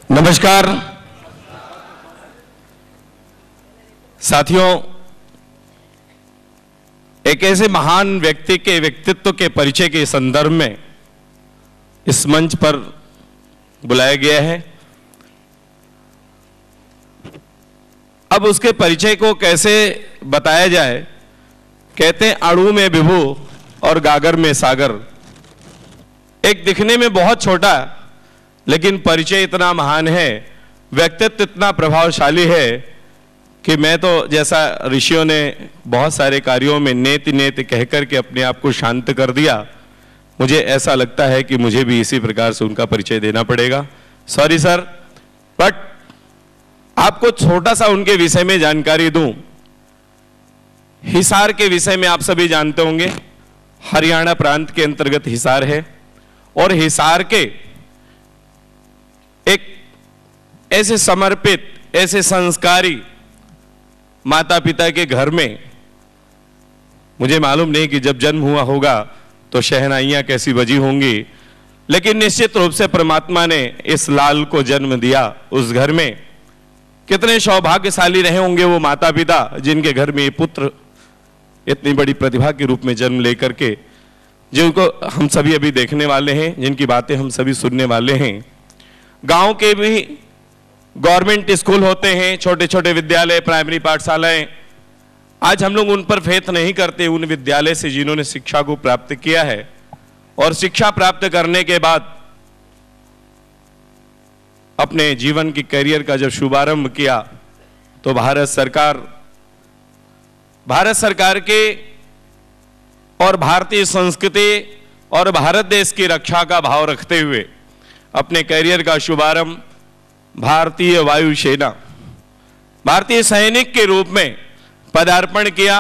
नमस्कार साथियों, एक ऐसे महान व्यक्ति के व्यक्तित्व के परिचय के संदर्भ में इस मंच पर बुलाया गया है। अब उसके परिचय को कैसे बताया जाए? कहते हैं अणु में विभु और गागर में सागर। एक दिखने में बहुत छोटा लेकिन परिचय इतना महान है, व्यक्तित्व इतना प्रभावशाली है कि मैं तो जैसा ऋषियों ने बहुत सारे कार्यों में नेति नेति कहकर के अपने आप को शांत कर दिया, मुझे ऐसा लगता है कि मुझे भी इसी प्रकार से उनका परिचय देना पड़ेगा। सॉरी सर, बट आपको छोटा सा उनके विषय में जानकारी दूं। हिसार के विषय में आप सभी जानते होंगे, हरियाणा प्रांत के अंतर्गत हिसार है और हिसार के एक ऐसे समर्पित, ऐसे संस्कारी माता पिता के घर में, मुझे मालूम नहीं कि जब जन्म हुआ होगा तो शहनाइयां कैसी बजी होंगी, लेकिन निश्चित रूप से परमात्मा ने इस लाल को जन्म दिया। उस घर में कितने सौभाग्यशाली रहे होंगे वो माता पिता जिनके घर में ये पुत्र इतनी बड़ी प्रतिभा के रूप में जन्म लेकर के, जिनको हम सभी अभी देखने वाले हैं, जिनकी बातें हम सभी सुनने वाले हैं। गांव के भी गवर्नमेंट स्कूल होते हैं, छोटे छोटे विद्यालय, प्राइमरी पाठशालाएं। आज हम लोग उन पर फेथ नहीं करते, उन विद्यालय से जिन्होंने शिक्षा को प्राप्त किया है। और शिक्षा प्राप्त करने के बाद अपने जीवन की करियर का जब शुभारंभ किया तो भारत सरकार के और भारतीय संस्कृति और भारत देश की रक्षा का भाव रखते हुए अपने करियर का शुभारंभ भारतीय वायुसेना, भारतीय सैनिक के रूप में पदार्पण किया,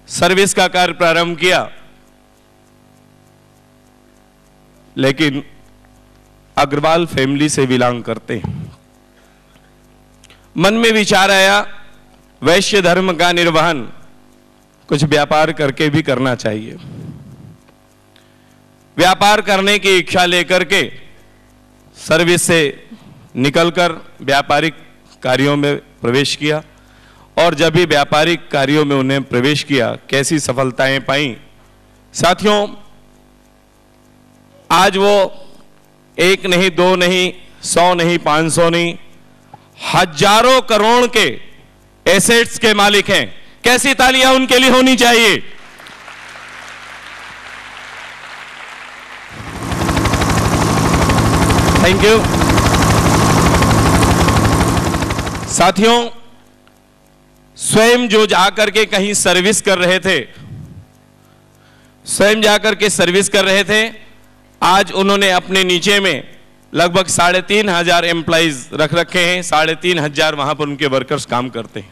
सर्विस का कार्य प्रारंभ किया। लेकिन अग्रवाल फैमिली से बिलोंग करते हैं। मन में विचार आया, वैश्य धर्म का निर्वहन कुछ व्यापार करके भी करना चाहिए। व्यापार करने की इच्छा लेकर के सर्विस से निकलकर व्यापारिक कार्यों में प्रवेश किया और जब भी व्यापारिक कार्यों में उन्हें प्रवेश किया, कैसी सफलताएं पाई। साथियों, आज वो एक नहीं, दो नहीं, 100 नहीं, 500 नहीं, हजारों करोड़ के एसेट्स के मालिक हैं। कैसी तालियां उनके लिए होनी चाहिए। Thank you. साथियों, स्वयं जो जाकर के कहीं सर्विस कर रहे थे, आज उन्होंने अपने नीचे में लगभग 3,500 एम्प्लॉइज रख रखे हैं। 3,500 वहां पर उनके वर्कर्स काम करते हैं।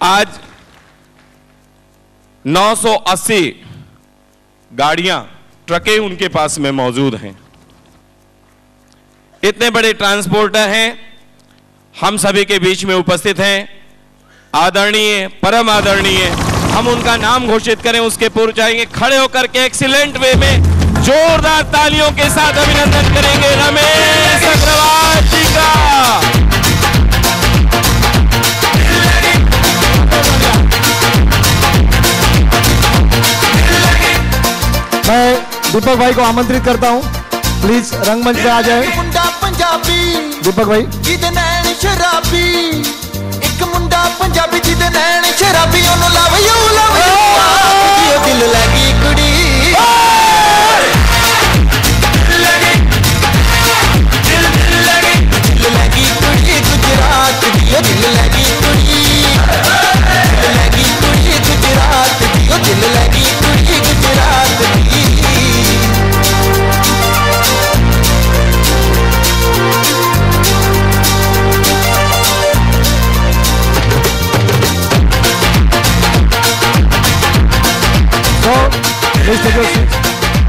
आज 980 गाड़ियां, ट्रकें उनके पास में मौजूद हैं। इतने बड़े ट्रांसपोर्टर हैं, हम सभी के बीच में उपस्थित हैं। आदरणीय, परम आदरणीय, हम उनका नाम घोषित करें उसके पूर्व चाहेंगे खड़े होकर के एक्सीलेंट वे में जोरदार तालियों के साथ अभिनंदन करेंगे रमेश अग्रवाल जी का। मैं दीपक भाई को आमंत्रित करता हूं, प्लीज रंगमंच पे आ जाए। मुंडा पंजाबी दीपक भाई, जिदे नैन शराबी, एक मुंडा पंजाबी जिदे नैन शराबी, ओनु लव यू आखदी दिल लगी कुड़ी, दिल लगी कुड़ी गुजरात दी, दिल लगी कुड़ी, दिल लगी कुड़ी गुजरात दी, दिल लगी कुड़ी गुजरात दी।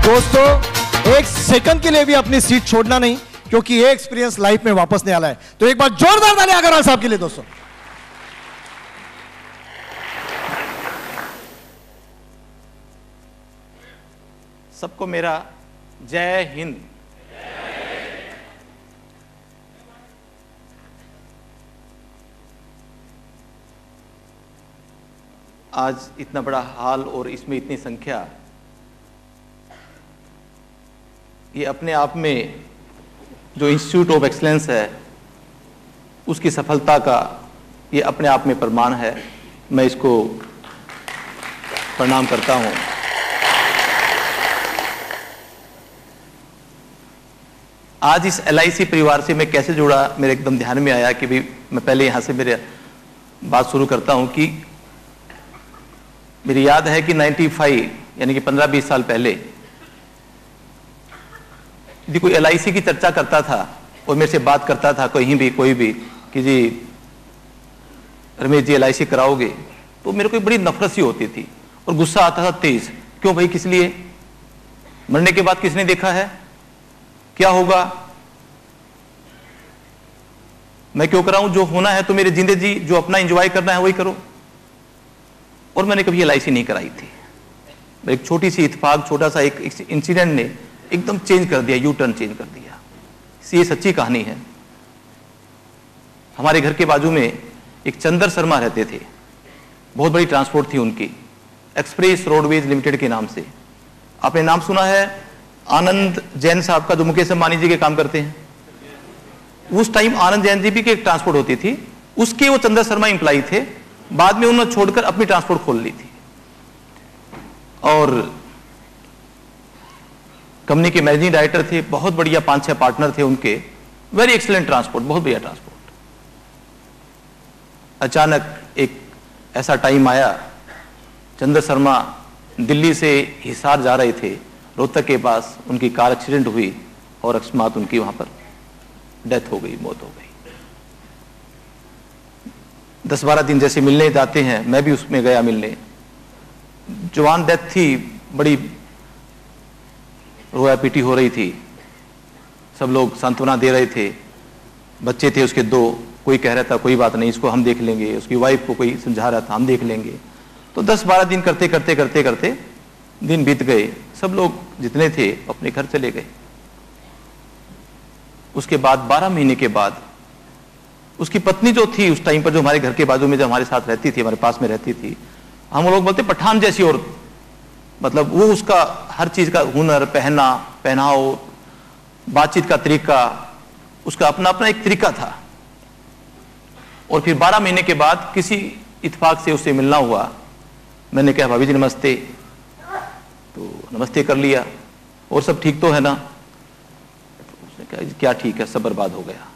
दोस्तों, एक सेकंड के लिए भी अपनी सीट छोड़ना नहीं, क्योंकि ये एक्सपीरियंस लाइफ में वापस नहीं आना है। तो एक बार जोरदार ताली अग्रवाल साहब के लिए। दोस्तों, सबको मेरा जय हिंद। आज इतना बड़ा हाल और इसमें इतनी संख्या, ये अपने आप में जो इंस्टीट्यूट ऑफ एक्सीलेंस है उसकी सफलता का ये अपने आप में प्रमाण है। मैं इसको प्रणाम करता हूं। आज इस LIC परिवार से मैं कैसे जुड़ा, मेरे एकदम ध्यान में आया कि भाई मैं पहले यहां से मेरे बात शुरू करता हूं कि मेरी याद है कि 95 यानी कि 15-20 साल पहले यदि कोई LIC की चर्चा करता था और मेरे से बात करता था कहीं भी कोई भी कि जी रमेश जी LIC कराओगे, तो मेरे को बड़ी नफरत सी होती थी और गुस्सा आता था तेज। क्यों भाई, किस लिए? मरने के बाद किसने देखा है, क्या होगा, मैं क्यों कराऊं? जो होना है तो मेरी जिंदगी, जो अपना एंजॉय करना है वही करो। और मैंने कभी LIC नहीं कराई थी। एक छोटी सी इत्तेफाक, छोटा सा एक इंसिडेंट ने एकदम चेंज कर दिया, यू टर्न चेंज कर दिया। ये सच्ची कहानी है। हमारे घर के बाजू में एक चंदर शर्मा रहते थे, बहुत बड़ी ट्रांसपोर्ट थी उनकी, एक्सप्रेस रोडवेज लिमिटेड के नाम से। आपने नाम सुना है आनंद जैन साहब का, जो मुकेश अंबानी जी के काम करते हैं। उस टाइम आनंद जैन जी भी की एक ट्रांसपोर्ट होती थी, उसके वो चंदर शर्मा इंप्लाई थे। बाद में उन्होंने छोड़कर अपनी ट्रांसपोर्ट खोल ली थी और कंपनी के मैनेजिंग डायरेक्टर थे। बहुत बढ़िया 5-6 पार्टनर थे उनके, वेरी एक्सीलेंट ट्रांसपोर्ट, बहुत बढ़िया ट्रांसपोर्ट। अचानक एक ऐसा टाइम आया, चंद्र शर्मा दिल्ली से हिसार जा रहे थे, रोहतक के पास उनकी कार एक्सीडेंट हुई और अकस्मात उनकी वहां पर डेथ हो गई, मौत हो गई। 10-12 दिन जैसे मिलने जाते हैं, मैं भी उसमें गया मिलने। जवान डेथ थी, बड़ी रोया पीटी हो रही थी, सब लोग सांत्वना दे रहे थे। बच्चे थे उसके 2, कोई कह रहा था कोई बात नहीं, इसको हम देख लेंगे, उसकी वाइफ को कोई समझा रहा था हम देख लेंगे। तो 10-12 दिन करते करते करते करते दिन बीत गए। सब लोग जितने थे अपने घर चले गए। उसके बाद 12 महीने के बाद उसकी पत्नी जो थी उस टाइम पर, जो हमारे घर के बाजू में जो हमारे साथ रहती थी, हमारे पास में रहती थी, हम लोग बोलते पठान जैसी औरत। मतलब वो उसका हर चीज का हुनर, पहनाव, बातचीत का तरीका, उसका अपना अपना एक तरीका था। और फिर 12 महीने के बाद किसी इत्तेफाक से उससे मिलना हुआ। मैंने कहा भाभी जी नमस्ते, तो नमस्ते कर लिया, और सब ठीक तो है ना? उसने कहा क्या ठीक है, सब बर्बाद हो गया।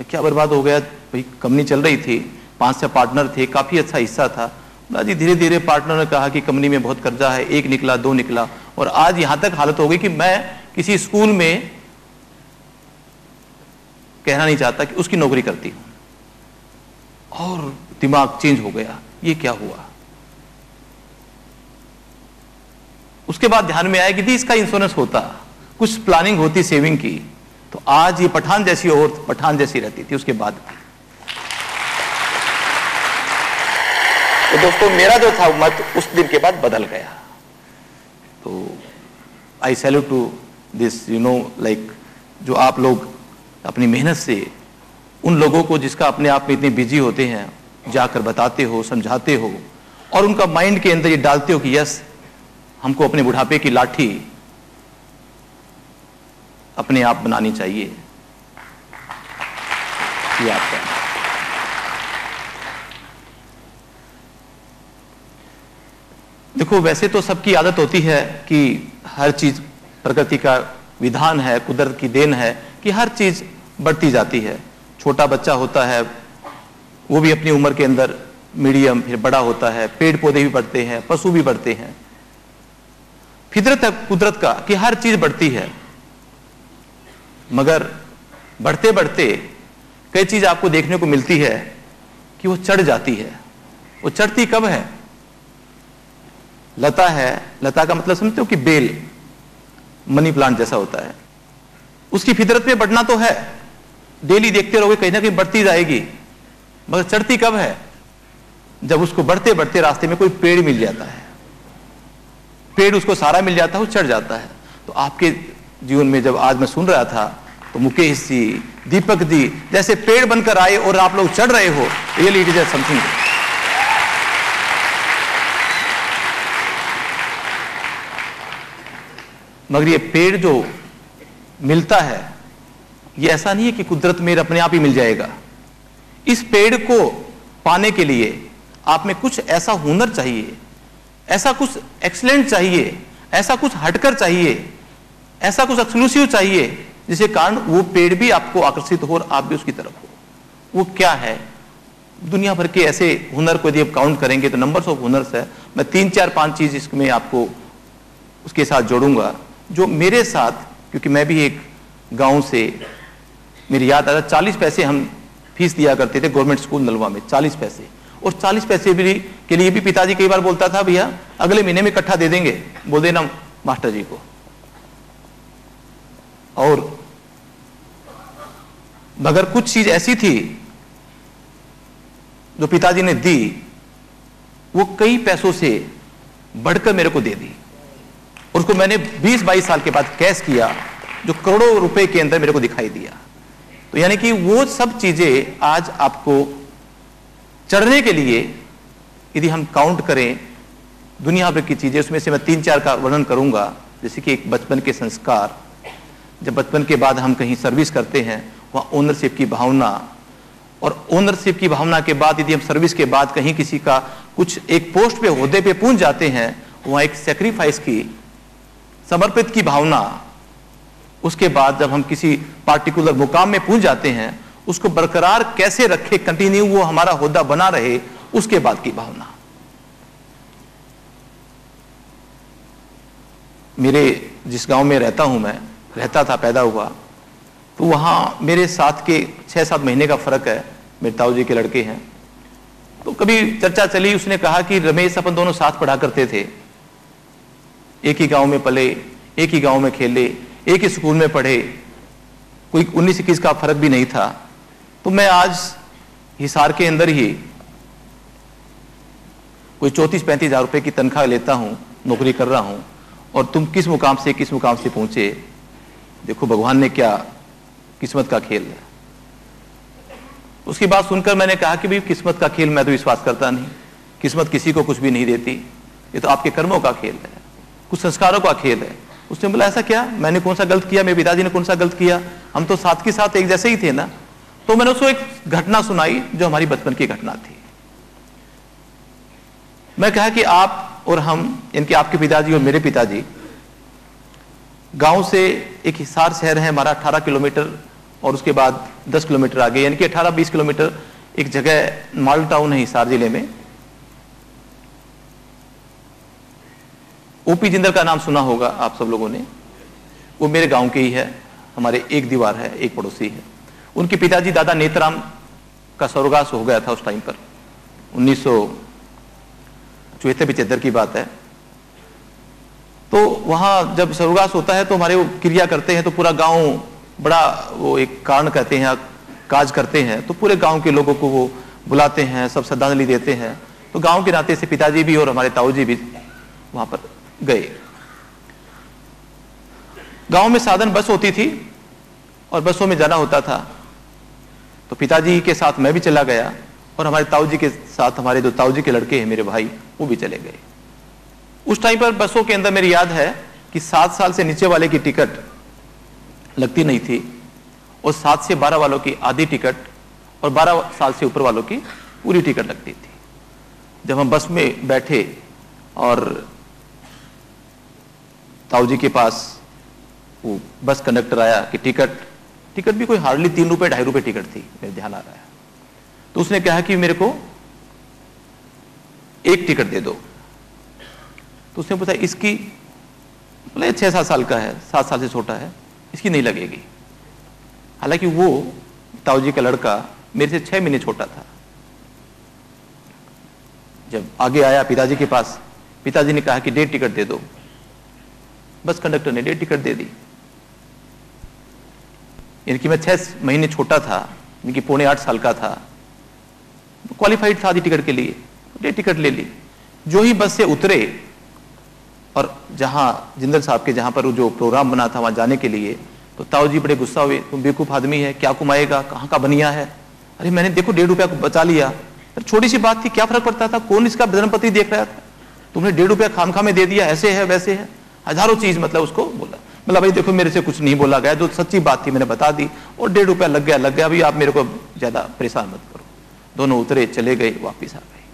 क्या बर्बाद हो गया भाई? कंपनी चल रही थी, 5-6 पार्टनर थे, काफी अच्छा हिस्सा था। जी धीरे धीरे पार्टनर ने कहा कि कंपनी में बहुत कर्जा है, 1 निकला 2 निकला, और आज यहां तक हालत हो गई कि मैं किसी स्कूल में कहना नहीं चाहता कि उसकी नौकरी करती हूं। और दिमाग चेंज हो गया, ये क्या हुआ? उसके बाद ध्यान में आया कि इसका इंश्योरेंस होता, कुछ प्लानिंग होती सेविंग की, तो आज ये पठान जैसी औरत पठान जैसी रहती थी उसके बाद। तो दोस्तों मेरा जो था मत उस दिन के बाद बदल गया। तो I salute to this, you know, like जो आप लोग अपनी मेहनत से उन लोगों को जिसका अपने आप में इतने बिजी होते हैं जाकर बताते हो, समझाते हो, और उनका माइंड के अंदर ये डालते हो कि यस हमको अपने बुढ़ापे की लाठी अपने आप बनानी चाहिए। ये आपका देखो, वैसे तो सबकी आदत होती है कि हर चीज प्रकृति का विधान है, कुदरत की देन है कि हर चीज बढ़ती जाती है। छोटा बच्चा होता है वो भी अपनी उम्र के अंदर मीडियम, फिर बड़ा होता है, पेड़ पौधे भी बढ़ते हैं, पशु भी बढ़ते हैं। फितरत है कुदरत का कि हर चीज बढ़ती है, मगर बढ़ते बढ़ते कई चीज आपको देखने को मिलती है कि वो चढ़ जाती है। वो चढ़ती कब है? लता है, लता का मतलब समझते हो कि बेल, मनी प्लांट जैसा होता है, उसकी फितरत में बढ़ना तो है, डेली देखते रहोगे कहीं ना कहीं बढ़ती जाएगी, मगर चढ़ती कब है? जब उसको बढ़ते बढ़ते रास्ते में कोई पेड़ मिल जाता है, पेड़ उसको सारा मिल जाता है, वो चढ़ जाता है। तो आपके जीवन में जब आज मैं सुन रहा था तो मुकेश जी, दीपक जी जैसे पेड़ बनकर आए और आप लोग चढ़ रहे हो, रियली इट इज समथिंग। मगर ये पेड़ जो मिलता है ये ऐसा नहीं है कि कुदरत में अपने आप ही मिल जाएगा। इस पेड़ को पाने के लिए आप में कुछ ऐसा हुनर चाहिए, ऐसा कुछ एक्सीलेंट चाहिए, ऐसा कुछ हटकर चाहिए, ऐसा कुछ एक्सक्लूसिव चाहिए, जिसके कारण वो पेड़ भी आपको आकर्षित हो और आप भी उसकी तरफ हो। वो क्या है? दुनिया भर के ऐसे हुनर को यदि आप काउंट करेंगे तो नंबर्स ऑफ हुनर्स है। मैं 3 4 5 चीज इसमें आपको उसके साथ जोड़ूंगा जो मेरे साथ, क्योंकि मैं भी एक गांव से, मेरी याद आता 40 पैसे हम फीस दिया करते थे गवर्नमेंट स्कूल नलवा में, 40 पैसे। और 40 पैसे भी के लिए भी पिताजी कई बार बोलता था भैया अगले महीने में इकट्ठा दे देंगे, बोल देना मास्टर जी को। और मगर कुछ चीज ऐसी थी जो पिताजी ने दी, वो कई पैसों से बढ़कर मेरे को दे दी और उसको मैंने 20-22 साल के बाद कैश किया, जो करोड़ों रुपए के अंदर मेरे को दिखाई दिया। तो यानी कि वो सब चीजें आज आपको चढ़ने के लिए यदि हम काउंट करें दुनिया भर की चीजें, उसमें से मैं 3 4 का वर्णन करूंगा। जैसे कि एक बचपन के संस्कार, जब बचपन के बाद हम कहीं सर्विस करते हैं वहाँ ओनरशिप की भावना, और ओनरशिप की भावना के बाद यदि हम सर्विस के बाद कहीं किसी का कुछ एक पोस्ट पे ओहदे पे पहुंच जाते हैं, वहाँ एक सेक्रीफाइस की, समर्पित की भावना। उसके बाद जब हम किसी पार्टिकुलर मुकाम में पहुंच जाते हैं, उसको बरकरार कैसे रखे, कंटिन्यू वो हमारा ओहदा बना रहे, उसके बाद की भावना। मेरे जिस गांव में रहता हूं, मैं रहता था, पैदा हुआ, तो वहां मेरे साथ के 6-7 महीने का फर्क है, मेरे ताऊ जी के लड़के हैं। तो कभी चर्चा चली, उसने कहा कि रमेश अपन दोनों साथ पढ़ा करते थे, एक ही गांव में पले, एक ही गांव में खेले, एक ही स्कूल में पढ़े, कोई 19-21 का फर्क भी नहीं था। तो मैं आज हिसार के अंदर ही कोई 34-35 हजार रुपए की तनख्वाह लेता हूं, नौकरी कर रहा हूं, और तुम किस मुकाम से पहुंचे। देखो भगवान ने क्या किस्मत का खेल है। उसकी बात सुनकर मैंने कहा कि भाई किस्मत का खेल मैं तो विश्वास करता नहीं, किस्मत किसी को कुछ भी नहीं देती, ये तो आपके कर्मों का खेल है, कुछ संस्कारों का खेल है। उसने बोला ऐसा क्या, मैंने कौन सा गलत किया, मेरे पिताजी ने कौन सा गलत किया, हम तो साथ के साथ एक जैसे ही थे ना। तो मैंने उसको एक घटना सुनाई जो हमारी बचपन की घटना थी। मैं कहा कि आप और हम, इनके आपके पिताजी और मेरे पिताजी, गांव से एक हिसार शहर है हमारा 18 किलोमीटर, और उसके बाद 10 किलोमीटर आगे, यानी कि 18-20 किलोमीटर एक जगह मॉडल टाउन है हिसार जिले में। ओपी जिंदल का नाम सुना होगा आप सब लोगों ने, वो मेरे गांव के ही है, हमारे एक दीवार है, एक पड़ोसी है। उनके पिताजी दादा नेतराम का स्वर्गवास हो गया था उस टाइम पर, 1974-75 की बात है। तो वहां जब स्वर्गवास होता है तो हमारे वो क्रिया करते हैं, तो पूरा गांव बड़ा, वो एक कारण कहते हैं, काज करते हैं, तो पूरे गांव के लोगों को वो बुलाते हैं, सब श्रद्धांजलि देते हैं। तो गांव के नाते से पिताजी भी और हमारे ताऊ जी भी वहां पर गए। गांव में साधन बस होती थी और बसों में जाना होता था, तो पिताजी के साथ मैं भी चला गया, और हमारे ताऊ जी के साथ हमारे जो ताऊ जी के लड़के हैं मेरे भाई, वो भी चले गए। उस टाइम पर बसों के अंदर मेरी याद है कि 7 साल से नीचे वाले की टिकट लगती नहीं थी, और 7 से 12 वालों की आधी टिकट, और 12 साल से ऊपर वालों की पूरी टिकट लगती थी। जब हम बस में बैठे और ताऊ जी के पास वो बस कंडक्टर आया कि टिकट भी कोई हार्डली 3 रुपए 2.5 रुपए टिकट थी, मेरे ध्यान आ रहा है। तो उसने कहा कि मेरे को एक टिकट दे दो। तो उसने पूछा इसकी, बोले 6-7 साल का है, 7 साल से छोटा है, इसकी नहीं लगेगी। हालांकि वो ताऊ जी का लड़का मेरे से 6 महीने छोटा था। जब आगे आया पिताजी के पास, पिताजी ने कहा कि 1.5 टिकट दे दो। बस कंडक्टर ने 1.5 टिकट दे दी। यानी कि मैं 6 महीने छोटा था, यानी कि 7.25 साल का था, क्वालिफाइड था आधी टिकट के लिए, 1.5 टिकट ले ली। जो ही बस से उतरे और जहां जिंदल साहब के जहां पर जो प्रोग्राम बना था वहां जाने के लिए, तो ताऊ जी बड़े गुस्सा हुए, तुम बेवकूफ आदमी है, क्या कमाएगा, कहाँ का बनिया है। अरे मैंने देखो 1.5 रुपया बचा लिया, छोटी सी बात थी, क्या फर्क पड़ता था, कौन इसका धर्मपति देख रहा था, तुमने 1.5 रुपया खामखा में दे दिया, ऐसे है वैसे है। हजारों चीज मतलब उसको बोला, मतलब भाई देखो मेरे से कुछ नहीं बोला गया, जो सच्ची बात थी मैंने बता दी, और 1.5 रुपया लग गया, अभी आप मेरे को ज्यादा परेशान मत करो। दोनों उतरे, चले गए, वापिस आ गए।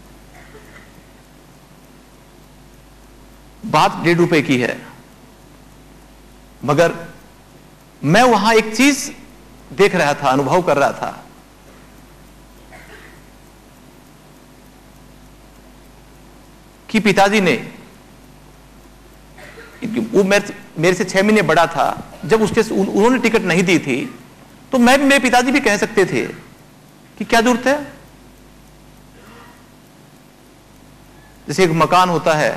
बात 1.5 रुपए की है, मगर मैं वहां एक चीज देख रहा था, अनुभव कर रहा था कि पिताजी ने, वो मेरे से 6 महीने बड़ा था, जब उन्होंने टिकट नहीं दी थी तो मेरे पिताजी भी कह सकते थे कि क्या जरूरत है। जैसे एक मकान होता है,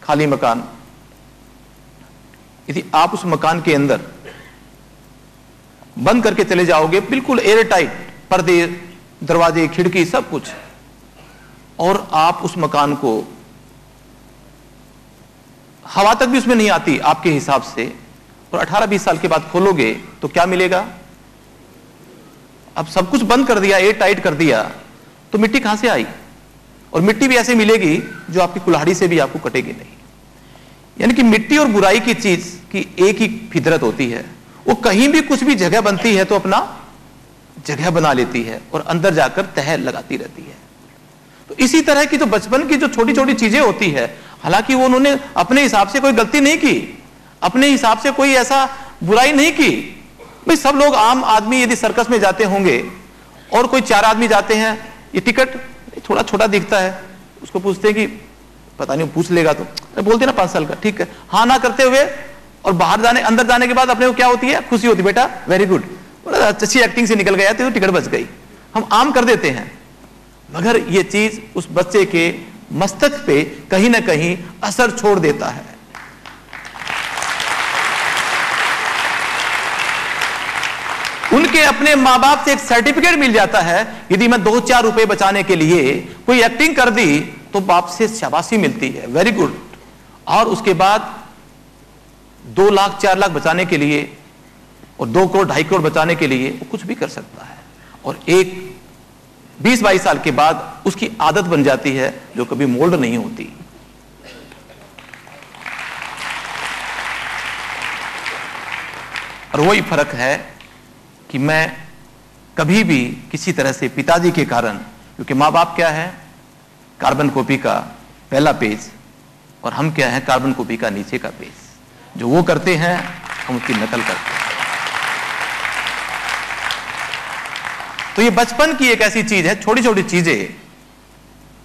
खाली मकान, यदि आप उस मकान के अंदर बंद करके चले जाओगे, बिल्कुल एयर टाइट, पर्दे, दरवाजे, खिड़की, सब कुछ, और आप उस मकान को, हवा तक भी उसमें नहीं आती आपके हिसाब से, और 18-20 साल के बाद खोलोगे तो क्या मिलेगा? अब सब कुछ बंद कर दिया, एयर टाइट कर दिया, तो मिट्टी कहां से आई? और मिट्टी भी ऐसे मिलेगी जो आपकी कुल्हाड़ी से भी आपको कटेगी नहीं। यानी कि मिट्टी और बुराई की चीज की एक ही फितरत होती है, वो कहीं भी कुछ भी जगह बनती है तो अपना जगह बना लेती है और अंदर जाकर तह लगाती रहती है। तो इसी तरह की जो बचपन की जो छोटी छोटी चीजें होती है, हालांकि वो उन्होंने अपने हिसाब से कोई गलती नहीं की, अपने हिसाब से कोई ऐसा बुराई नहीं की। भाई सब लोग, आम आदमी यदि सर्कस में जाते होंगे और कोई 4 आदमी जाते हैं, ये टिकट थोड़ा छोटा दिखता है, उसको पूछते हैं कि पता नहीं, पूछ लेगा तो बोलते ना 5 साल का, ठीक है, हाँ ना करते हुए, और बाहर जाने, अंदर जाने के बाद अपने को क्या होती है? खुशी होती, बेटा वेरी गुड, अच्छी एक्टिंग से निकल गया तो टिकट बच गई। हम आम कर देते हैं, मगर ये चीज उस बच्चे के मस्तक पे कहीं ना कहीं असर छोड़ देता है। उनके अपने मां बाप से एक सर्टिफिकेट मिल जाता है, यदि मैं 2-4 रुपए बचाने के लिए कोई एक्टिंग कर दी तो बाप से शाबाशी मिलती है, वेरी गुड। और उसके बाद 2 लाख 4 लाख बचाने के लिए और 2 करोड़ 2.5 करोड़ बचाने के लिए वो कुछ भी कर सकता है, और एक 20-22 साल के बाद उसकी आदत बन जाती है जो कभी मोल्ड नहीं होती। और वही फर्क है कि मैं कभी भी किसी तरह से पिताजी के कारण, क्योंकि मां बाप क्या है? कार्बन कॉपी का पहला पेज, और हम क्या है? कार्बन कॉपी का नीचे का पेज। जो वो करते हैं हम उसकी नकल करते हैं। तो ये बचपन की एक ऐसी चीज है, छोटी छोटी चीजें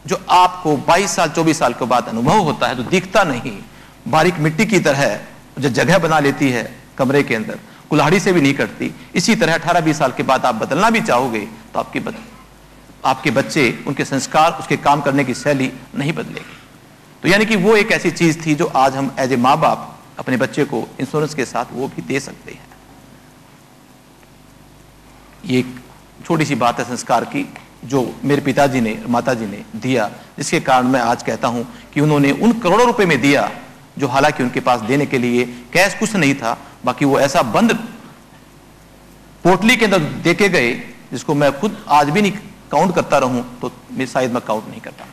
जो आपको 22 साल 24 साल के बाद अनुभव होता है, जो दिखता नहीं, बारीक मिट्टी की तरह जो जगह बना लेती है कमरे के अंदर, कुल्हाड़ी से भी नहीं कटती। इसी तरह 18-20 साल के बाद आप बदलना भी चाहोगे तो आपके बच्चे, उनके संस्कार, उसके काम करने की शैली नहीं बदलेगी। तो यानी कि वो एक ऐसी चीज थी जो आज हम एज ए माँ बाप अपने बच्चे को इंश्योरेंस के साथ वो भी दे सकते हैं। ये एक छोटी सी बात है संस्कार की, जो मेरे पिताजी ने, माताजी ने दिया, जिसके कारण मैं आज कहता हूं कि उन्होंने उन करोड़ों रुपए में दिया जो हालांकि उनके पास देने के लिए कैश कुछ नहीं था, बाकी वो ऐसा बंद पोटली के अंदर देके गए जिसको मैं खुद आज भी नहीं काउंट करता रहूं तो मैं शायद मैं काउंट नहीं कर पाऊंगा।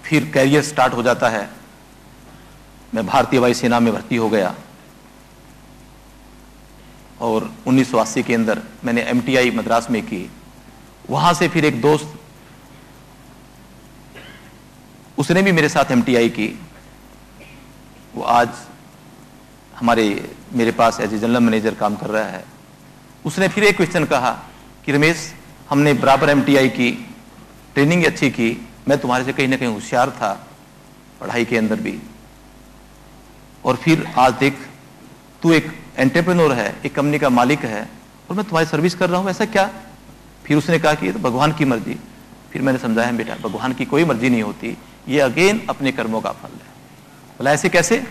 फिर कैरियर स्टार्ट हो जाता है, मैं भारतीय वायुसेना में भर्ती हो गया, और 1980 के अंदर मैंने MTI मद्रास में की। वहां से फिर एक दोस्त, उसने भी मेरे साथ MTI की, वो आज मेरे पास एज ए जनरल मैनेजर काम कर रहा है। उसने फिर एक क्वेश्चन कहा कि रमेश, हमने बराबर MTI की, ट्रेनिंग अच्छी की, मैं तुम्हारे से कहीं ना कहीं होशियार था पढ़ाई के अंदर भी, और फिर आज देख तू एक एंटरप्रेन्योर है, एक कंपनी का मालिक है, और मैं तुम्हारी सर्विस कर रहा हूं, ऐसा क्या? फिर उसने कहा कि ये तो भगवान की मर्जी। फिर मैंने समझाया, बेटा भगवान की कोई मर्जी नहीं होती, ये अगेन अपने कर्मों का फल है। बोला ऐसे कैसे?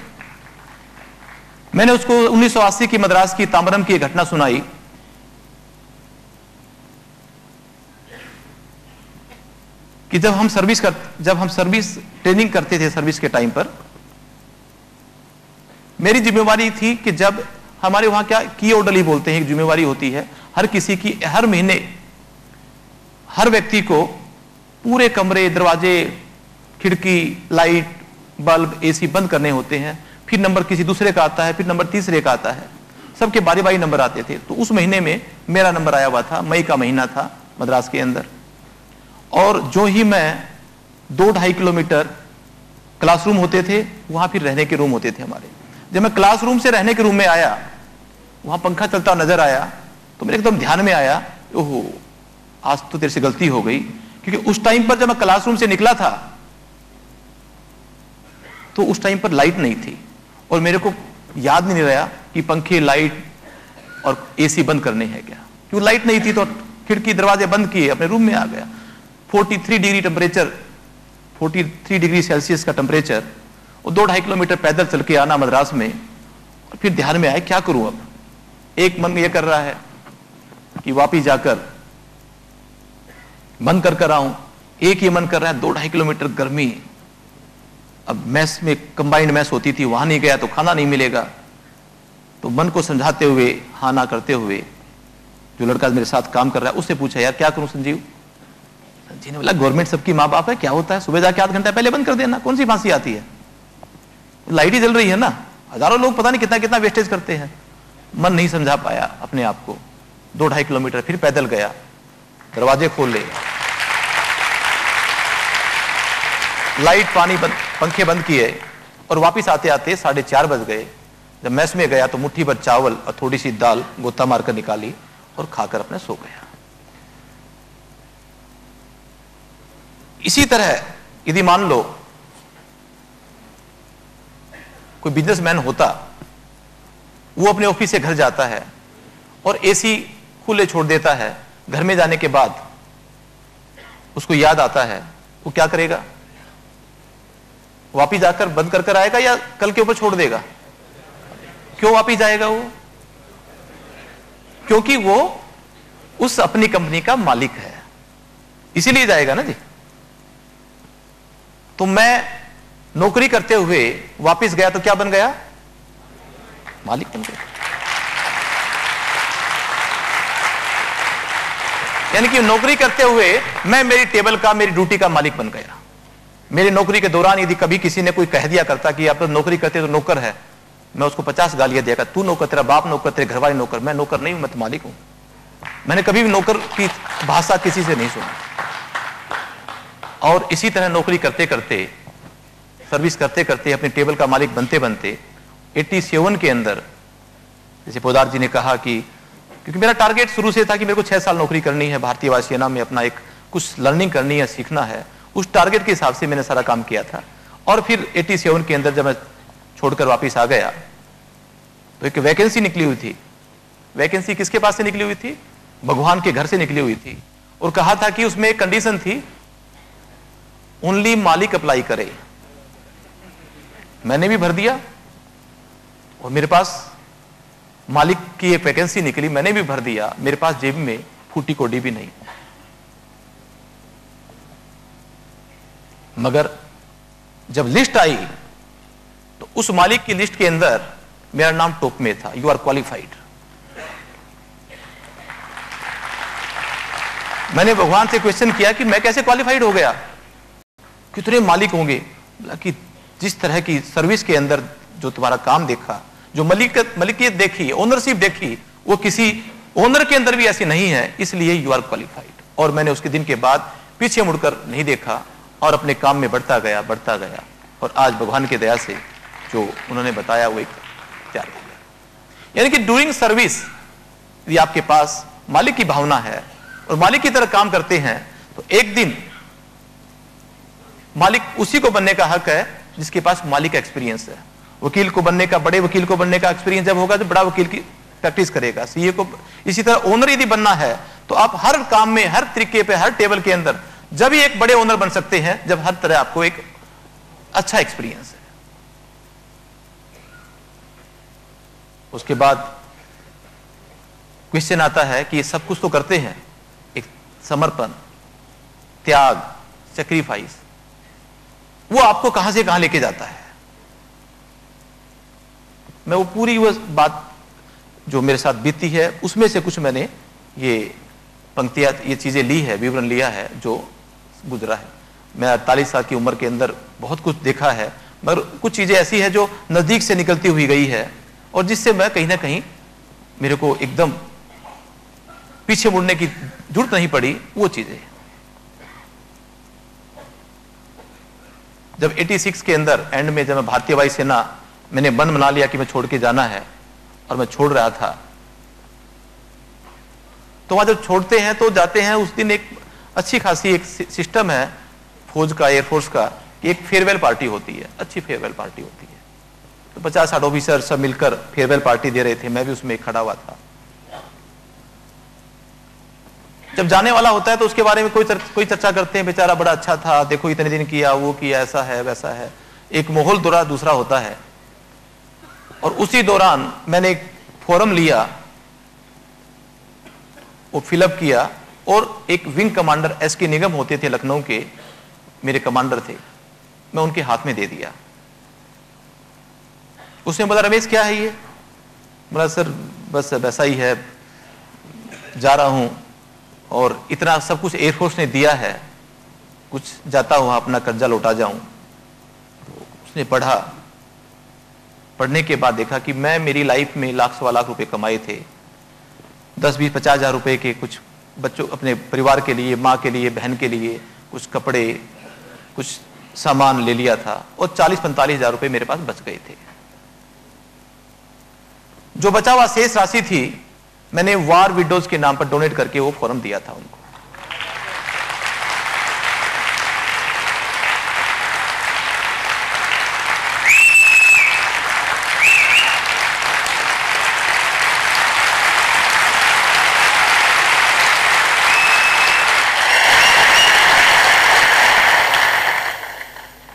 मैंने उसको 1980 की मद्रास की ताम्बरम की एक घटना सुनाई कि जब हम सर्विस ट्रेनिंग करते थे, सर्विस के टाइम पर मेरी जिम्मेवारी थी कि जब हमारे वहां क्या की ऑर्डरली बोलते हैं, एक जिम्मेवारी होती है हर किसी की, हर महीने हर व्यक्ति को पूरे कमरे, दरवाजे, खिड़की, लाइट, बल्ब, एसी बंद करने होते हैं, फिर नंबर किसी दूसरे का आता है, फिर नंबर तीसरे का आता है, सबके बारी बारी नंबर आते थे। तो उस महीने में मेरा नंबर आया हुआ था, मई का महीना था मद्रास के अंदर। और जो ही मैं 2-2.5 किलोमीटर क्लासरूम होते थे, वहां फिर रहने के रूम होते थे हमारे। जब मैं क्लासरूम से रहने के रूम में आया, वहां पंखा चलता नजर आया, तो मेरे एकदम ध्यान में आया, ओहो आज तो तेरे से गलती हो गई। क्योंकि उस टाइम पर जब मैं क्लासरूम से निकला था तो उस टाइम पर लाइट नहीं थी और मेरे को याद नहीं रहा कि पंखे, लाइट और एसी बंद करने हैं क्या। क्यों लाइट नहीं थी तो खिड़की दरवाजे बंद किए, अपने रूम में आ गया। 43 डिग्री टेम्परेचर, 43 डिग्री सेल्सियस का टेम्परेचर, और 2-2.5 किलोमीटर पैदल चल के आना मद्रास में। और फिर ध्यान में आया क्या करूं अब। एक मन ये कर रहा है कि वापिस जाकर बंद कर आऊं, एक ये मन कर रहा है 2-2.5 किलोमीटर गर्मी, अब मैस में कंबाइंड मैस होती थी, वहां नहीं गया तो खाना नहीं मिलेगा। तो मन को समझाते हुए, हाँ ना करते हुए, जो लड़का मेरे साथ काम कर रहा है उससे पूछा, यार क्या करूं संजीव। संजीव ने बोला गवर्नमेंट सबकी माँ बाप है, क्या होता है, सुबह जाके 8 घंटा पहले बंद कर देना, कौन सी फांसी आती है, लाइट ही जल रही है ना। हजारों लोग पता नहीं कितना कितना वेस्टेज करते हैं। मन नहीं समझा पाया अपने आप को, 2-2.5 किलोमीटर फिर पैदल गया, दरवाजे खोल ले, लाइट, पानी बंद, पंखे बंद किए, और वापिस आते आते 4:30 बज गए। जब मैस में गया तो मुट्ठी भर चावल और थोड़ी सी दाल गोता मारकर निकाली और खाकर अपने सो गया। इसी तरह यदि मान लो कोई बिजनेसमैन होता, वो अपने ऑफिस से घर जाता है और एसी खुले छोड़ देता है, घर में जाने के बाद उसको याद आता है, वो क्या करेगा, वापिस जाकर बंद कर आएगा या कल के ऊपर छोड़ देगा। क्यों वापिस जाएगा वो, क्योंकि वो उस अपनी कंपनी का मालिक है, इसीलिए जाएगा ना जी। तो मैं नौकरी करते हुए वापिस गया तो क्या बन गया, मालिक बन गया। यानी कि नौकरी करते हुए मैं मेरी टेबल का, मेरी ड्यूटी का मालिक बन गया। मेरी नौकरी के दौरान यदि कभी किसी ने कोई कह दिया करता कि आप तो नौकरी करते तो नौकर है, मैं उसको 50 गालियां देगा, तू नौकर, तेरा बाप नौकर, तेरे घरवाले नौकर, मैं नौकर नहीं हूं, मैं तो मालिक हूं। मैंने कभी भी नौकर की भाषा किसी से नहीं सुनी। और इसी तरह नौकरी करते करते, सर्विस करते करते, अपने टेबल का मालिक बनते बनते 87 के अंदर, जैसे पोदार जी ने कहा कि क्योंकि मेरा टारगेट शुरू से था कि मेरे को 6 साल नौकरी करनी है, भारतीय वायुसेना में अपना एक कुछ लर्निंग करनी है, सीखना है, उस टारगेट के हिसाब से मैंने सारा काम किया था। और फिर 87 के अंदर जब मैं छोड़कर वापस आ गया तो एक वैकेंसी निकली हुई थी। वैकेंसी किसके पास से निकली हुई थी, भगवान के घर से निकली हुई थी, और कहा था कि उसमें एक कंडीशन थी, ओनली मालिक अप्लाई करे। मैंने भी भर दिया और मेरे पास मालिक की एक वैकेंसी निकली, मैंने भी भर दिया, मेरे पास जेब में फूटी कोडी भी नहीं। मगर जब लिस्ट आई तो उस मालिक की लिस्ट के अंदर मेरा नाम टॉप में था, यू आर क्वालिफाइड। मैंने भगवान से क्वेश्चन किया कि मैं कैसे क्वालिफाइड हो गया, कितने मालिक होंगे। बोला कि जिस तरह की सर्विस के अंदर जो तुम्हारा काम देखा, जो मलिकियत देखी, ओनरशिप देखी, वो किसी ओनर के अंदर भी ऐसी नहीं है, इसलिए यू आर क्वालिफाइड। और मैंने उसके दिन के बाद पीछे मुड़कर नहीं देखा और अपने काम में बढ़ता गया, और आज भगवान की दया से जो उन्होंने बताया वो एक तैयार हो गया। यानी कि ड्यूरिंग सर्विस यदि आपके पास मालिक की भावना है और मालिक की तरह काम करते हैं तो एक दिन मालिक उसी को बनने का हक है जिसके पास मालिक का एक्सपीरियंस है। वकील को बनने का, बड़े वकील को बनने का एक्सपीरियंस जब होगा तो बड़ा वकील की प्रैक्टिस करेगा, सीए को। इसी तरह ओनर यदि बनना है तो आप हर काम में, हर तरीके पे, हर टेबल के अंदर जब ही एक बड़े ओनर बन सकते हैं जब हर तरह आपको एक अच्छा एक्सपीरियंस है। उसके बाद क्वेश्चन आता है कि ये सब कुछ तो करते हैं, एक समर्पण, त्याग, सैक्रिफाइस, वो आपको कहां से कहां लेके जाता है। मैं वो पूरी वो बात जो मेरे साथ बीती है उसमें से कुछ मैंने ये पंक्तियां, ये चीजें ली है, विवरण लिया है जो गुजरा है। मैं 48 साल की उम्र के अंदर बहुत कुछ देखा है, मगर कुछ चीज़ें ऐसी है जो नज़दीक से निकलती हुई गई है और जिससे मैं कहीं ना कहीं मेरे को एकदम पीछे मुड़ने की जरूरत नहीं पड़ी। वो चीज़ें जब 86 के अंदर एंड में, जब मैं भारतीय वायुसेना, मैंने मन बना लिया कि मैं छोड़ के जाना है और मैं छोड़ रहा था, तो वहां जब छोड़ते हैं तो जाते हैं, उस दिन एक अच्छी खासी एक सिस्टम है फौज का, एयरफोर्स का, कि एक फेयरवेल पार्टी होती है, अच्छी फेयरवेल पार्टी होती है। तो 50-60 ऑफिसर सब मिलकर फेयरवेल पार्टी दे रहे थे, मैं भी उसमें खड़ा हुआ था। जब जाने वाला होता है तो उसके बारे में कोई चर्चा करते हैं, बेचारा बड़ा अच्छा था, देखो इतने दिन किया, वो किया, ऐसा है वैसा है, एक माहौल दूसरा होता है। और उसी दौरान मैंने एक फोरम लिया, वो फिलअप किया, और एक विंग कमांडर एसके निगम होते थे लखनऊ के, मेरे कमांडर थे, मैं उनके हाथ में दे दिया। उसने बोला रमेश क्या है ये? बोला सर बस वैसा ही है, जा रहा हूं और इतना सब कुछ एयरफोर्स ने दिया है, कुछ जाता हुआ अपना कर्जा लौटा जाऊं। तो उसने पढ़ा, पढ़ने के बाद देखा कि मैं मेरी लाइफ में लाख सवा लाख रुपए कमाए थे, 10-20-50 हज़ार रुपए के कुछ बच्चों, अपने परिवार के लिए, माँ के लिए, बहन के लिए कुछ कपड़े, कुछ सामान ले लिया था, और 40-45 हज़ार रुपए मेरे पास बच गए थे। जो बचा हुआ शेष राशि थी मैंने वार विडोज के नाम पर डोनेट करके वो फॉर्म दिया था उनको।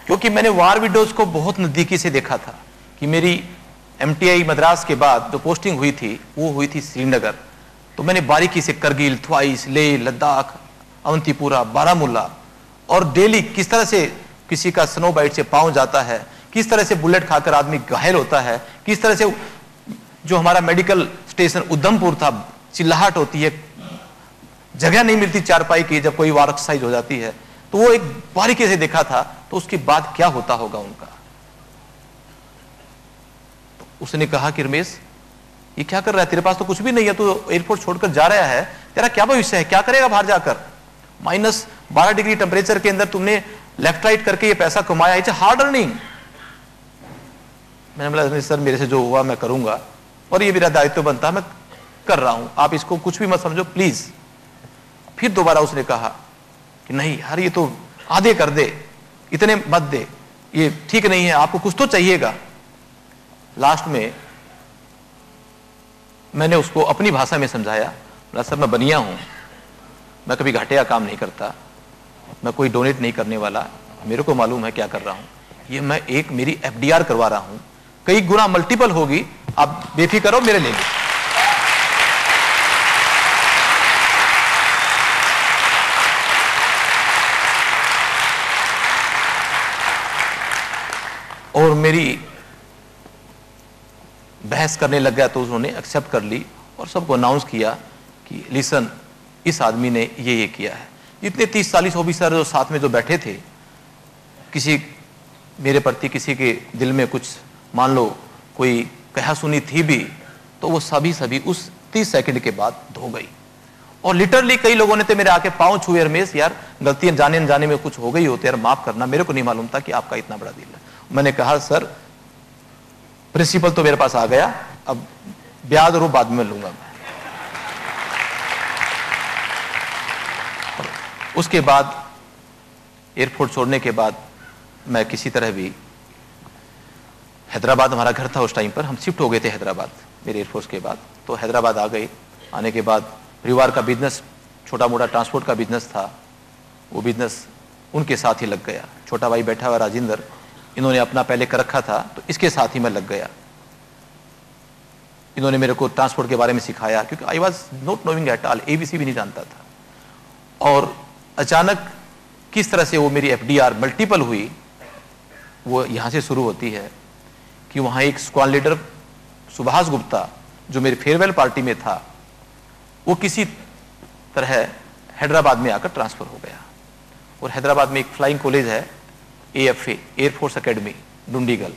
क्योंकि मैंने वार विडोज को बहुत नजदीकी से देखा था कि मेरी MTI मद्रास के बाद जो पोस्टिंग हुई थी वो हुई थी श्रीनगर, तो मैंने बारीकी से करगिल, थ्वाइस, लेह, लद्दाख, अवंतीपुरा, बारामूला, और डेली किस तरह से किसी का स्नो बाइट से पांव जाता है, किस तरह से बुलेट खाकर आदमी घायल होता है, किस तरह से जो हमारा मेडिकल स्टेशन उधमपुर था, चिल्लाहट होती है, जगह नहीं मिलती चारपाई की जब कोई वार एक्सरसाइज हो जाती है, तो वो एक बारीकी से देखा था। तो उसके बाद क्या होता होगा उनका। तो उसने कहा कि रमेश ये क्या कर रहा है, तेरे पास तो कुछ भी नहीं है, तू एयरपोर्ट छोड़कर जा रहा है, तेरा क्या भविष्य है, क्या करेगा बाहर जाकर, -12 डिग्री टेम्परेचर के अंदर तुमने लेफ्ट राइट करके ये पैसा कमाया, इट्स हार्ड अर्निंग। मैंने बोला सर मेरे से जो हुआ मैं करूंगा और ये मेरा दायित्व बनता है, मैं कर रहा हूं, आप इसको कुछ भी मत समझो प्लीज। फिर दोबारा उसने कहा कि नहीं यार ये तो आधे कर दे, इतने मत दे, ये ठीक नहीं है, आपको कुछ तो चाहिएगा। लास्ट में मैंने उसको अपनी भाषा में समझाया, बोला सर मैं बनिया हूं, मैं कभी घाटे का काम नहीं करता, मैं कोई डोनेट नहीं करने वाला, मेरे को मालूम है क्या कर रहा हूं, ये मैं एक मेरी FDR करवा रहा हूं, कई गुना मल्टीपल होगी, आप बेफिक्र हो, मेरे ले लो। और मेरी बहस करने लग गया तो उन्होंने एक्सेप्ट कर ली और सबको अनाउंस किया कि लिसन इस आदमी ने ये किया है। इतने 30-40 ऑफिसर जो साथ में जो बैठे थे, किसी मेरे प्रति किसी के दिल में कुछ मान लो कोई कहा सुनी थी भी, तो वो सभी उस 30 सेकंड के बाद धो गई। और लिटरली कई लोगों ने तो मेरे आके पांव छुए, रमेश यार गलतियां जाने अनजाने में कुछ हो गई होती है यार, माफ करना, मेरे को नहीं मालूम था कि आपका इतना बड़ा दिल है। मैंने कहा सर प्रिंसिपल तो मेरे पास आ गया, अब ब्याज और बाद में लूंगा मैं। उसके बाद एयरपोर्ट छोड़ने के बाद मैं किसी तरह भी, हैदराबाद हमारा घर था उस टाइम पर, हम शिफ्ट हो गए थे हैदराबाद मेरे एयरफोर्स के बाद, तो हैदराबाद आ गए। आने के बाद परिवार का बिजनेस, छोटा मोटा ट्रांसपोर्ट का बिजनेस था, वो बिजनेस उनके साथ ही लग गया। छोटा भाई बैठा हुआ राजेंद्र, इन्होंने अपना पहले कर रखा था तो इसके साथ ही मैं लग गया। इन्होंने मेरे को ट्रांसपोर्ट के बारे में सिखाया, क्योंकि I was not knowing at all, ABC भी नहीं जानता था। और अचानक किस तरह से वो मेरी FDR मल्टीपल हुई, वो यहाँ से शुरू होती है कि वहाँ एक स्क्वाड लीडर सुभाष गुप्ता जो मेरी फेयरवेल पार्टी में था, वो किसी तरह हैदराबाद में आकर ट्रांसफर हो गया। और हैदराबाद में एक फ्लाइंग कॉलेज है AFA, एयरफोर्स अकेडमी डुंडीगल,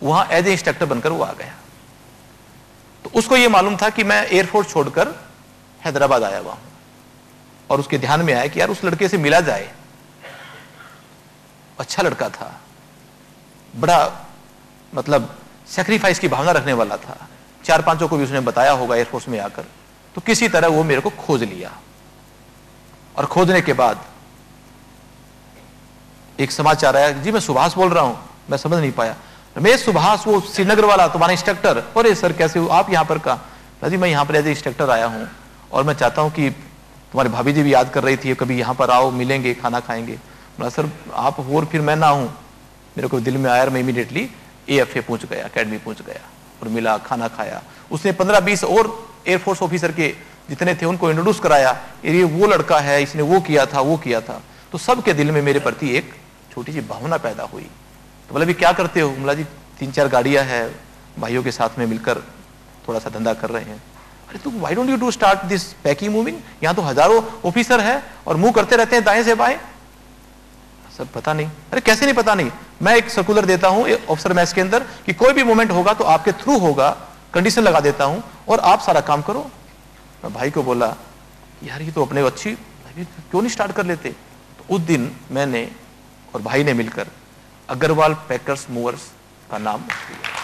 वहां एज ए इंस्ट्रक्टर बनकर वो आ गया। तो उसको ये मालूम था कि मैं एयरफोर्स छोड़कर हैदराबाद आया हुआ हूं, और उसके ध्यान में आया कि यार उस लड़के से मिला जाए। अच्छा लड़का था, बड़ा मतलब सैक्रिफाइस की भावना रखने वाला था, 4-5 को भी उसने बताया होगा एयरफोर्स में आकर। तो किसी तरह वो मेरे को खोज लिया, और खोजने के बाद एक समाचार आया, जी मैं सुभाष बोल रहा हूं। मैं समझ नहीं पाया, रमेश सुभाष, वो श्रीनगर वाला तुम्हारा इंस्ट्रक्टर? अरे सर कैसे हो आप यहाँ पर? का जी मैं यहाँ पर एज ए इंस्ट्रक्टर आया हूँ, और मैं चाहता हूँ कि तुम्हारी भाभी जी भी याद कर रही थी, कभी यहाँ पर आओ, मिलेंगे, खाना खाएंगे। बोला सर आप हो और फिर मैं ना हूँ। मेरे को दिल में आया, मैं इमीडिएटली AFA पहुंच गया, अकेडमी पहुंच गया और मिला, खाना खाया। उसने 15-20 और एयरफोर्स ऑफिसर के जितने थे उनको इंट्रोड्यूस कराया, ये वो लड़का है, इसने वो किया था, वो किया था। तो सबके दिल में मेरे प्रति एक छोटी सी भावना पैदा हुई। तो बोला भी क्या करते हो? बोला जी 3-4 गाड़ियां हैं, भाइयों के साथ में मिलकर थोड़ा सा धंधा कर रहे हैं। अरे तो why don't you do start this packing moving? यहाँ तो हजारों ऑफिसर है और मूव करते रहते हैं दाएं से बाएं। सब पता नहीं। अरे कैसे नहीं पता नहीं, मैं एक सर्कुलर देता हूं ऑफिसर मैच के अंदर कि कोई भी मूवमेंट होगा तो आपके थ्रू होगा, कंडीशन लगा देता हूं और आप सारा काम करो। मैं भाई को बोला यार ये तो अपने अच्छी, क्यों नहीं स्टार्ट कर लेते? तो उस दिन मैंने और भाई ने मिलकर अग्रवाल पैकर्स मूवर्स का नाम दिया।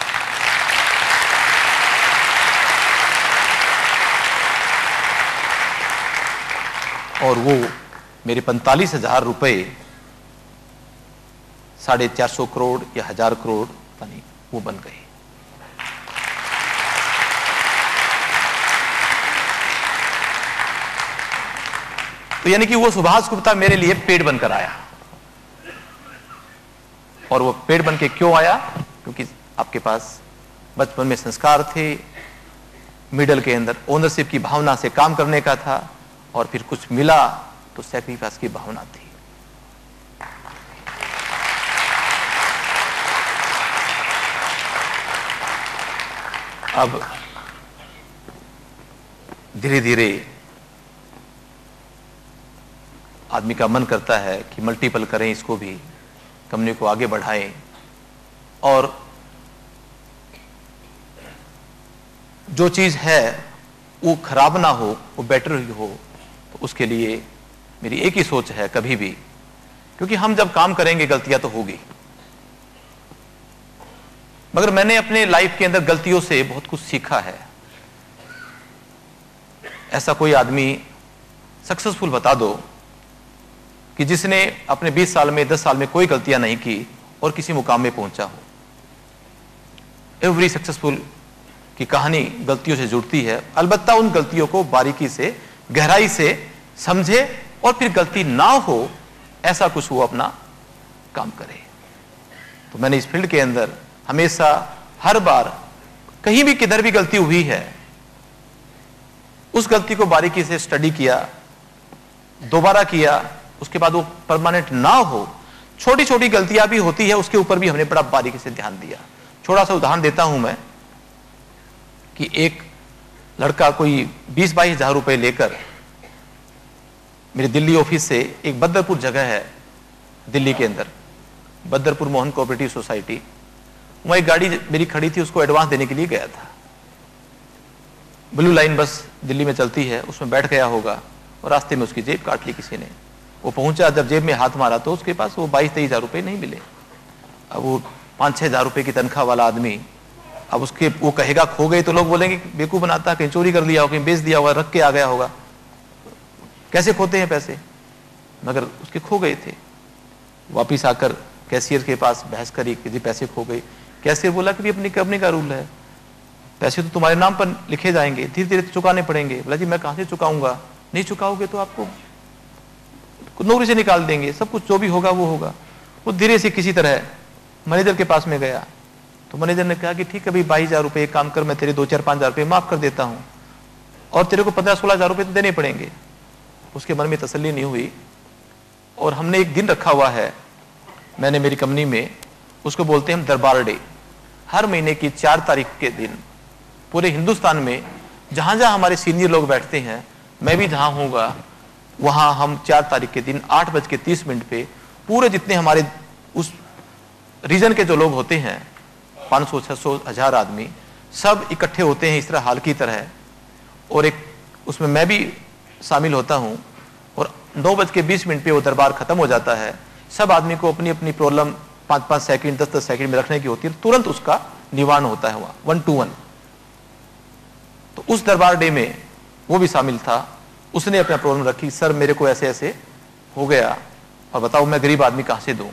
और वो मेरे 45,000 रुपए 450 करोड़ या 1000 करोड़ पता नहीं वो बन गए। तो यानी कि वो सुभाष गुप्ता मेरे लिए पेड़ बनकर आया। और वो पेड़ बन के क्यों आया? क्योंकि आपके पास बचपन में संस्कार थे, मिडल के अंदर ओनरशिप की भावना से काम करने का था, और फिर कुछ मिला तो सैक्रिफाइस की भावना थी। अब धीरे धीरे आदमी का मन करता है कि मल्टीपल करें इसको भी, कंपनी को आगे बढ़ाएं, और जो चीज है वो खराब ना हो, वो बेटर ही हो। तो उसके लिए मेरी एक ही सोच है कभी भी, क्योंकि हम जब काम करेंगे गलतियां तो होगी, मगर मैंने अपने लाइफ के अंदर गलतियों से बहुत कुछ सीखा है। ऐसा कोई आदमी सक्सेसफुल बता दो कि जिसने अपने 20 साल में 10 साल में कोई गलतियां नहीं की और किसी मुकाम में पहुंचा हो। एवरी सक्सेसफुल की कहानी गलतियों से जुड़ती है। अलबत्ता उन गलतियों को बारीकी से, गहराई से समझे और फिर गलती ना हो ऐसा कुछ वो अपना काम करे। तो मैंने इस फील्ड के अंदर हमेशा, हर बार कहीं भी किधर भी गलती हुई है, उस गलती को बारीकी से स्टडी किया, दोबारा किया, उसके बाद वो परमानेंट ना हो। छोटी छोटी गलतियां भी होती है, उसके ऊपर भी हमने बड़ा बारीकी से ध्यान दिया। छोटा सा उदाहरण देता हूं मैं कि एक लड़का कोई 20-22 हजार रुपए लेकर मेरे दिल्ली ऑफिस से, एक बदरपुर जगह है दिल्ली के अंदर, बदरपुर मोहन कोऑपरेटिव सोसाइटी, वहां एक गाड़ी मेरी खड़ी थी, उसको एडवांस देने के लिए गया था। ब्लू लाइन बस दिल्ली में चलती है, उसमें बैठ गया होगा और रास्ते में उसकी जेब काट ली किसी ने। वो पहुंचा, जब जेब में हाथ मारा तो उसके पास वो 22-23 हजार रुपए नहीं मिले। अब वो 5-6 हजार रुपए की तनख्वाह वाला आदमी, अब उसके वो कहेगा खो गए तो लोग बोलेंगे बेवकूफ बनाता, कहीं चोरी कर लिया होगा, कहीं बेच दिया होगा, रख के आ गया होगा। कैसे खोते हैं पैसे? मगर उसके खो गए थे। वापिस आकर कैशियर के पास बहस करी कि जी पैसे खो गए। कैशियर बोला कि अपनी कंपनी का रूल है, पैसे तो तुम्हारे नाम पर लिखे जाएंगे, धीरे धीरे चुकाने पड़ेंगे। बोला जी मैं कहां से चुकाऊंगा, नहीं चुकाओगे तो आपको नौकरी से निकाल देंगे, सब कुछ जो भी होगा वो होगा। वो धीरे से किसी तरह मैनेजर के पास में गया, तो मैनेजर ने कहा कि ठीक है भाई 22 हजार रुपये काम कर, मैं तेरे 2-4-5 हजार रुपये माफ कर देता हूं, और तेरे को 15-16 हजार रुपये तो देने पड़ेंगे। उसके मन में तसल्ली नहीं हुई, और हमने एक दिन रखा हुआ है मैंने मेरी कंपनी में, उसको बोलते हैं हम दरबार डे। हर महीने की 4 तारीख के दिन पूरे हिंदुस्तान में जहां जहां हमारे सीनियर लोग बैठते हैं, मैं भी जहां होऊंगा, वहां हम 4 तारीख के दिन 8:30 पे पूरे जितने हमारे उस रीजन के जो लोग होते हैं 500, 600, 1000 आदमी सब इकट्ठे होते हैं इस तरह हाल की तरह, और एक उसमें मैं भी शामिल होता हूं, और 9:20 पे वो दरबार खत्म हो जाता है। सब आदमी को अपनी अपनी प्रॉब्लम 5-5 सेकंड 10-10 सेकंड में रखने की होती है, तुरंत उसका निवारण होता है वहां 1 to 1। तो उस दरबार डे में वो भी शामिल था, उसने अपना प्रॉब्लम रखी, सर मेरे को ऐसे ऐसे हो गया और बताओ मैं गरीब आदमी कहां से दूं।